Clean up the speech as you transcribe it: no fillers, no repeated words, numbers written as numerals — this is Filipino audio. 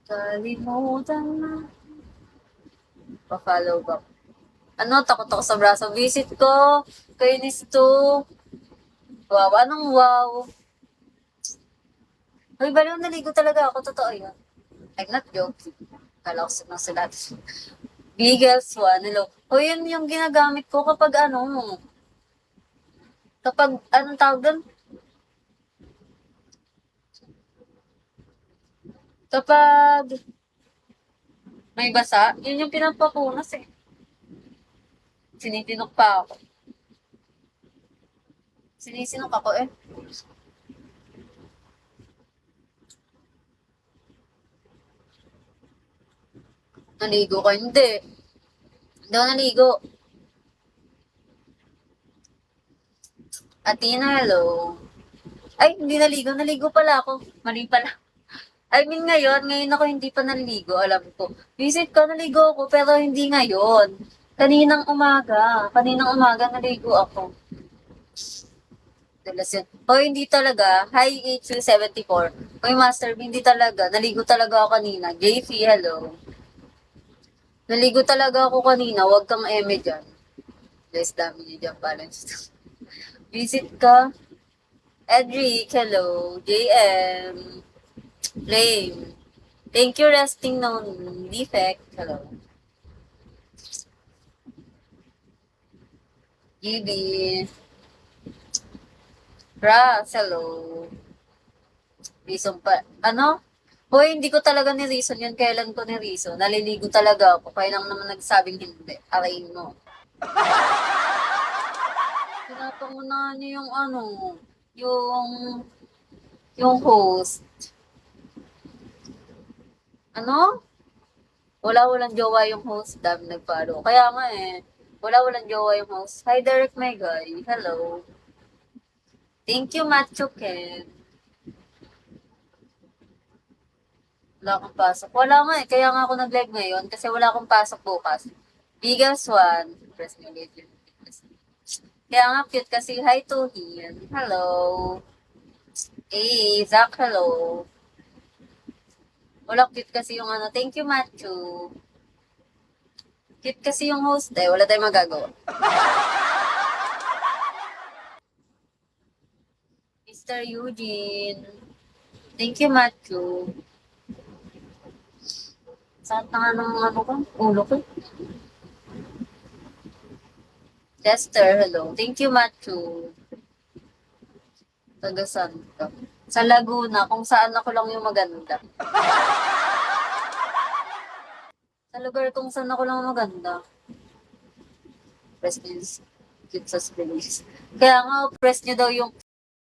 Kalimutan na. Pa-follow back. Ano, takot ako sa braso. Visit ko. Kainis to. Wow, anong wow? Uy, baliw, naligo talaga ako. Totoo yun. I'm not joking. Kala ko sa sila. Bigel Swan, hello. O yun yung ginagamit ko kapag ano, kapag anong tawag doon? Kapag may basa, yun yung pinampapunas eh. Sinitinok pa ako. Sinisinok ako eh. Naligo ka? Hindi. Hindi ako naligo. Atina, hello. Ay, hindi naligo. Naligo pala ako. Mali pala. I mean ngayon ako hindi pa naligo, alam ko. Visit ko, naligo ako, pero hindi ngayon. Kaninang umaga naligo ako. Dalas yun. O hindi talaga, hi HU74. Oy Master B, hindi talaga. Naligo talaga ako kanina. JC, hello. Naligo talaga ako kanina, wag kang eme dyan. Guys, dami niyo dyan balance. Visit ka. Edric, hello. JM. Flame. Thank you, resting known defect. Hello. GB. Ras, hello. Reason pa. Ano? Hoy, hindi ko talaga ni-reason yun. Kailan ko ni-reason? Naliligo talaga ako. Kaya lang naman nagsabing hindi. Arayin mo. Pinapangunahan niyo yung ano, yung, yung host. Ano? Walang jowa yung host. Dami nagparo. Kaya nga eh. Walang jowa yung host. Hi, Derek Megay. Hello. Thank you, Macho Ken. Wala akong pasok. Wala nga eh. Kaya nga ako nag-live ngayon kasi wala akong pasok bukas. Biggest one. Press me legend. Kaya nga cute kasi. Hi to him. Hello. Hey, Zach, hello. Wala cute kasi yung ano. Thank you, Macho. Cute kasi yung host eh. Wala tayong magagawa. Mr. Eugene. Thank you, Macho. Saan na nga ng ano ko? Ulo ko. Lester, hello. Thank you, Macho. Taga saan ka? Sa Laguna, kung saan ako lang yung maganda. Sa lugar kung saan ako lang maganda. Press nyo cute sa space. Kaya nga, press nyo daw yung